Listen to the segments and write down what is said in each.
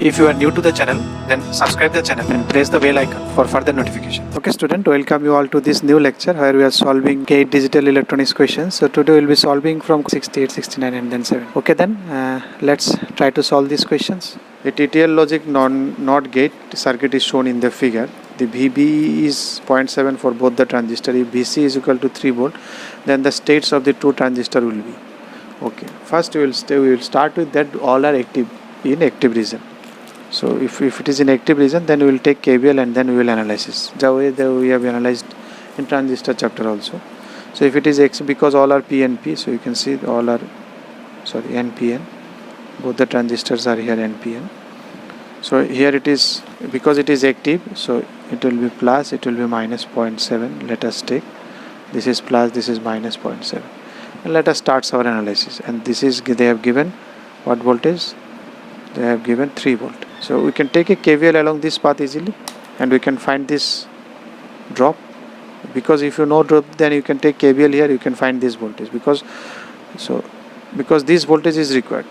If you are new to the channel, then subscribe the channel and press the bell icon for further notification. Okay student, welcome you all to this new lecture where we are solving 8 digital electronics questions. So today we will be solving from 68, 69 and then 7. Okay then, let's try to solve these questions. A TTL logic NOT gate circuit is shown in the figure. The VB is 0.7 for both the transistor. If VC is equal to 3 volt, then the states of the two transistor will be. Okay, first we will start with that all are active in active region. So if it is in active region, then we will take KVL and then we will analyze the way that we have analyzed in transistor chapter also. So if it is X, because all are PNP, so you can see all are NPN, both the transistors are here NPN. So here it is, because it is active, so it will be plus, it will be minus 0.7. Let us take, this is plus, this is minus 0.7, and let us start our analysis. And this is, they have given what voltage? They have given 3 volt. So we can take a KVL along this path easily and we can find this drop, because if you know drop, then you can take KVL here, you can find this voltage, because this voltage is required.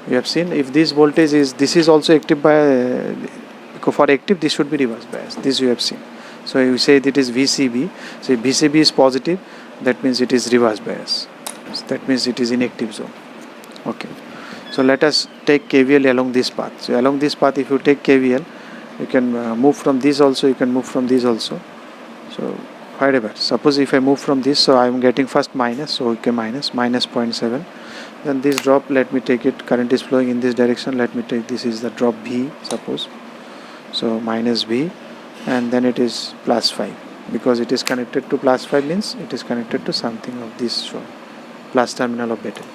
You have seen, if this voltage is, this is also active by, for active this should be reverse bias, this you have seen. So you say that it is VCB, so if VCB is positive, that means it is reverse bias, so that means it is in active zone. Okay. So let us take KVL along this path. So along this path, if you take KVL, you can move from this also, you can move from this also. So whatever. Suppose if I move from this, so I am getting first minus, so okay, minus 0.7. Then this drop, let me take it, current is flowing in this direction, let me take, this is the drop V, suppose. So minus V, and then it is plus 5. Because it is connected to plus 5 means it is connected to something of this sort, plus terminal of battery.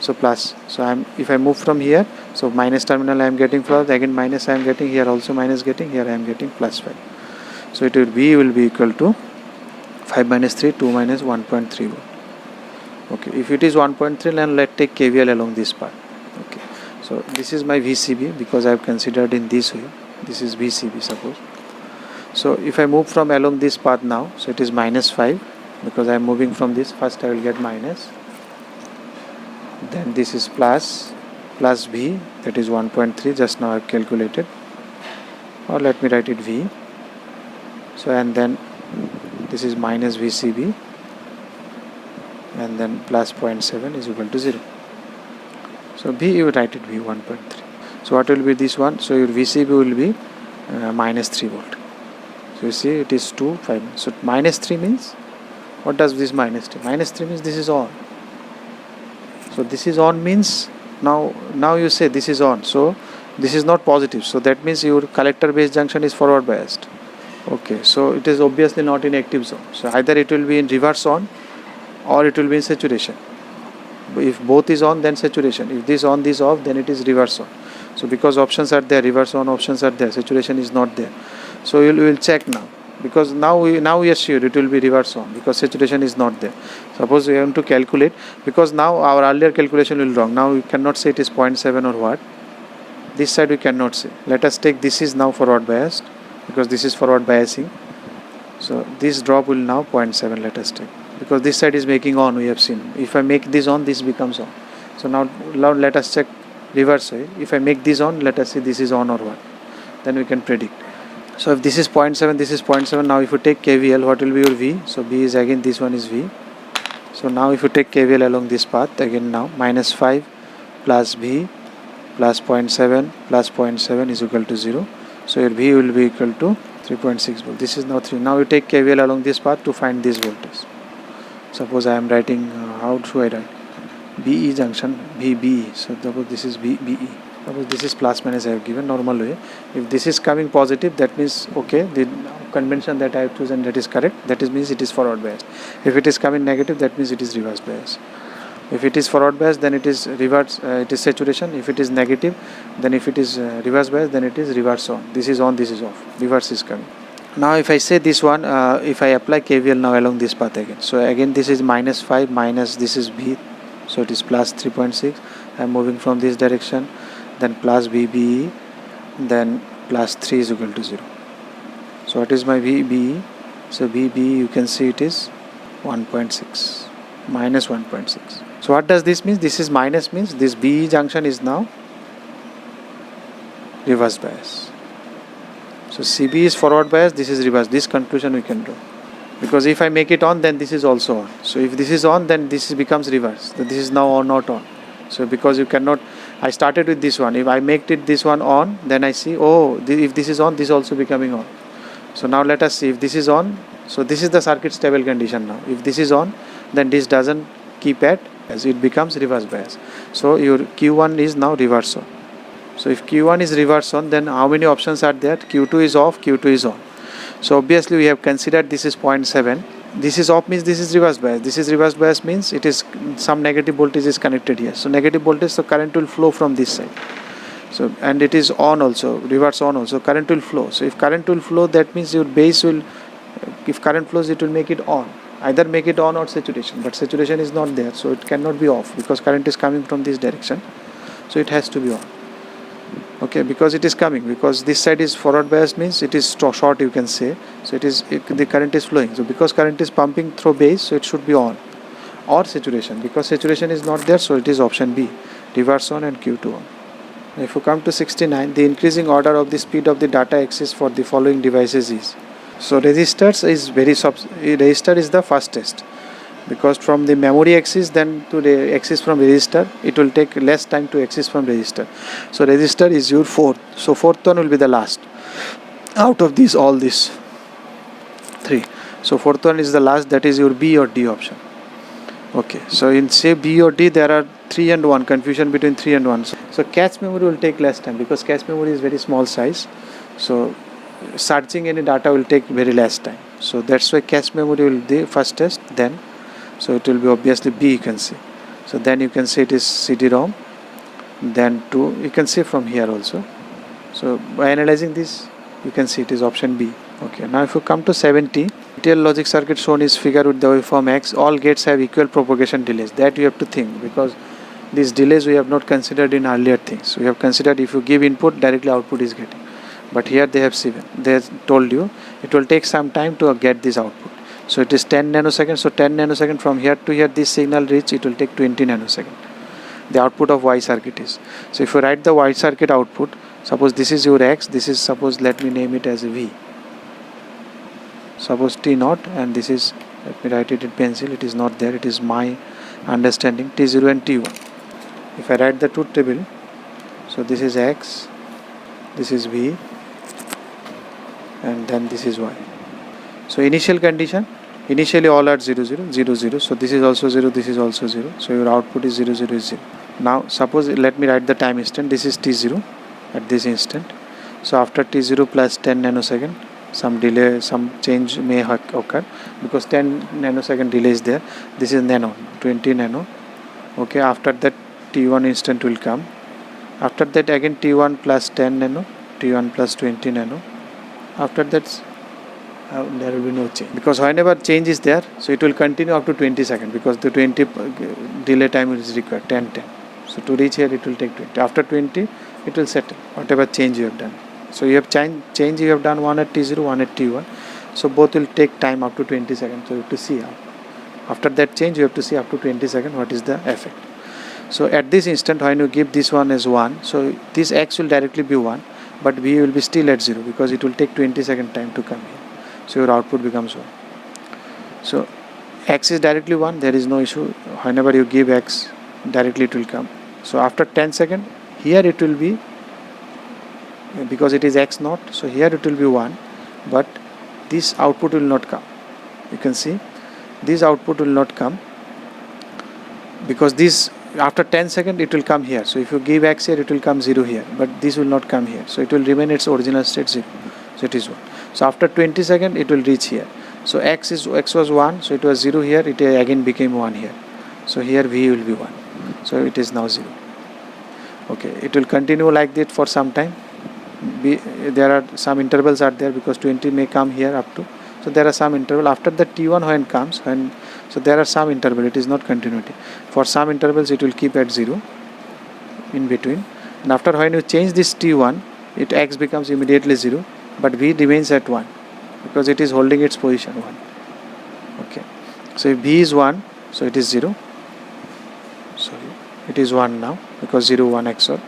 So plus, so if I move from here, so minus terminal I am getting plus, again minus I am getting, here also minus getting, here I am getting plus 5. So it will be equal to 5 minus 3, 2 minus 1.3 volt. Okay, if it is 1.3, then let's take KVL along this part. Okay, so this is my VCB, because I have considered in this way, this is VCB suppose. So if I move from along this path now, so it is minus 5, because I am moving from this, first I will get minus. Then this is plus V, that is 1.3, just now I have calculated, or let me write it V. So and then this is minus VCB, and then plus 0.7 is equal to 0. So V, you write it V 1.3. So what will be this one? So your VCB will be minus 3 volt. So you see it is 2, 5. So minus 3 means, what does this minus 3? Minus 3 means this is on. So this is on means, now you say this is on, so this is not positive, so that means your collector base junction is forward biased. Okay, so it is obviously not in active zone, so either it will be in reverse on or it will be in saturation. If both is on, then saturation. If this on, this off, then it is reverse on. So because options are there, reverse on options are there, saturation is not there. So we will check now, because now we are sure it will be reverse on, because saturation is not there. Suppose we have to calculate, because now our earlier calculation will be wrong. Now we cannot say it is 0.7 or what. This side we cannot say. Let us take, this is now forward biased, because this is forward biasing. So this drop will now 0.7, let us take, because this side is making on, we have seen. If I make this on, this becomes on. So now let us check reverse way. If I make this on, let us see this is on or what. Then we can predict. So if this is 0.7, this is 0.7. Now if you take KVL, what will be your V? So B is again, this one is V. So now if you take KVL along this path, again now minus 5 plus V plus 0.7 plus 0.7 is equal to 0. So your V will be equal to 3.6 volt. This is now 3. Now you take KVL along this path to find this voltage. Suppose I am writing, how should I write? BE junction, VBE. So suppose this is BE. Suppose this is plus minus I have given, normal way. If this is coming positive, that means okay, the convention that I have chosen, that is correct, that means it is forward bias. If it is coming negative, that means it is reverse bias. If it is forward bias, then it is reverse, it is saturation. If it is negative, then if it is reverse bias, then it is reverse on. This is on, this is off, reverse is coming. Now if I say this one, if I apply KVL now along this path again, so again this is minus 5 minus, this is V, so it is plus 3.6. I am moving from this direction, then plus VBE, then plus 3 is equal to 0. So what is my VBE? So VBE, you can see it is 1.6, minus 1.6. So what does this mean? This is minus, means this BE junction is now reverse bias. So CB is forward bias, this is reverse. This conclusion we can draw. Because if I make it on, then this is also on. So if this is on, then this becomes reverse. So this is now on, not on. So because you cannot, I started with this one. If I make it this one on, then I see, oh, if this is on, this is also becoming on. So now let us see if this is on. So this is the circuit stable condition now. If this is on, then this doesn't keep at, as it becomes reverse bias. So your Q1 is now reverse on. So if Q1 is reverse on, then how many options are there? Q2 is off, Q2 is on. So obviously we have considered this is 0.7. This is off means this is reverse bias. This is reverse bias means it is some negative voltage is connected here. So negative voltage, so current will flow from this side. So and it is on also, reverse on also, current will flow. So if current will flow, that means your base will, if current flows, it will make it on. Either make it on or saturation. But saturation is not there, so it cannot be off because current is coming from this direction. So it has to be on. Okay, because it is coming, because this side is forward bias means it is short, you can say. So the current is flowing. So because current is pumping through base, so it should be on. Or saturation, because saturation is not there, so it is option B, reverse on and Q2 on. If you come to 69, the increasing order of the speed of the data access for the following devices is. So resistors is resistor is the fastest, because from the memory access then to the access from resistor, it will take less time to access from resistor. So resistor is your fourth. So fourth one will be the last out of these, all these three. So fourth one is the last, that is your B or D option. Okay, so in say B or D, there are 3 and 1, confusion between 3 and 1. So cache memory will take less time because cache memory is very small size. So searching any data will take very less time. So that's why cache memory will be the fastest. Then so it will be obviously B, you can see. So then you can say it is CD-ROM. Then 2, you can see from here also. So by analyzing this, you can see it is option B. Okay, now if you come to 70, detailed logic circuit shown is figure with the waveform X. All gates have equal propagation delays. That you have to think, because these delays we have not considered in earlier things. We have considered if you give input, directly output is getting. But here they have told you it will take some time to get this output. So it is 10 nanoseconds. So 10 nanoseconds from here to here, this signal reach, it will take 20 nanoseconds. The output of Y circuit is. So if you write the Y circuit output, suppose this is your X, this is, suppose let me name it as a V. Suppose T0, and this is, let me write it in pencil, it is not there, it is my understanding, T0 and T1. If I write the truth table, so this is X, this is V, and then this is Y. So initial condition, initially all are 0 0 0 0. So this is also 0, this is also 0. So your output is 0 0 is 0. Now suppose, let me write the time instant. This is T0 at this instant. So after T0 plus 10 nanosecond, some delay, some change may occur, because 10 nanosecond delay is there. This is nano, 20 nano. Okay, after that T1 instant will come. After that again T1 plus 10 nano, T1 plus 20 nano. After that there will be no change, because whenever change is there, so it will continue up to 20 seconds, because the 20 delay time is required, 10 10. So to reach here it will take 20. After 20 it will settle whatever change you have done. So you have change you have done, one at T0, one at T1. So both will take time up to 20 seconds. So you have to see after that change, you have to see up to 20 seconds what is the effect. So at this instant, when you give this one as 1, so this X will directly be 1, but V will be still at 0, because it will take 20 second time to come here. So your output becomes 1. So X is directly 1, there is no issue. Whenever you give X, directly it will come. So after 10 seconds, here it will be, because it is X naught, so here it will be 1, but this output will not come. You can see this output will not come, because this after 10 seconds it will come here. So if you give X here, it will come 0 here, but this will not come here. So it will remain its original state 0. So it is 1. So after 20 seconds it will reach here. So X was 1, so it was 0 here, it again became 1 here. So here V will be 1. So it is now 0. Okay, it will continue like that for some time. There are some intervals are there, because 20 may come here up to. So there are some interval. After the T1 when comes, so there are some interval, it is not continuity. For some intervals it will keep at 0 in between. And after when you change this T1, X becomes immediately 0, but V remains at 1, because it is holding its position 1. Okay. So if V is 1, so it is 0. Sorry, it is 1 now, because 0 1 XOR.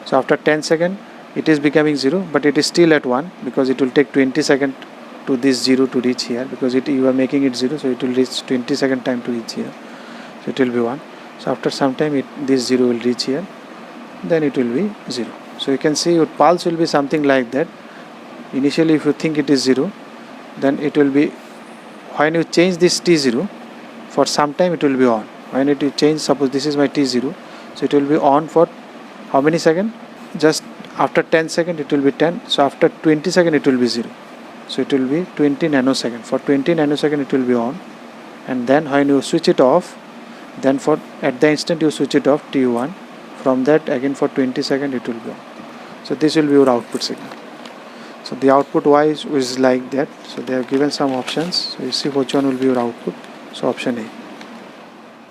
So after 10 seconds, it is becoming 0, but it is still at 1 because it will take 20 seconds to this 0 to reach here, because you are making it 0, so it will reach 20 second time to reach here, so it will be 1. So after some time this 0 will reach here, then it will be 0. So you can see your pulse will be something like that. Initially if you think it is 0, then it will be, when you change this T0, for some time it will be on. When it will change, suppose this is my T0, so it will be on for how many seconds? Just after 10 seconds it will be 10, so after 20 seconds it will be 0. So it will be 20 nanoseconds. For 20 nanoseconds it will be on, and then when you switch it off, then at the instant you switch it off, T1, from that again for 20 seconds it will be on. So this will be your output signal. So the output wise is like that. So they have given some options, so you see which one will be your output. So option A.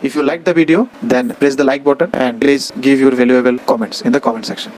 If you like the video, then press the like button and please give your valuable comments in the comment section.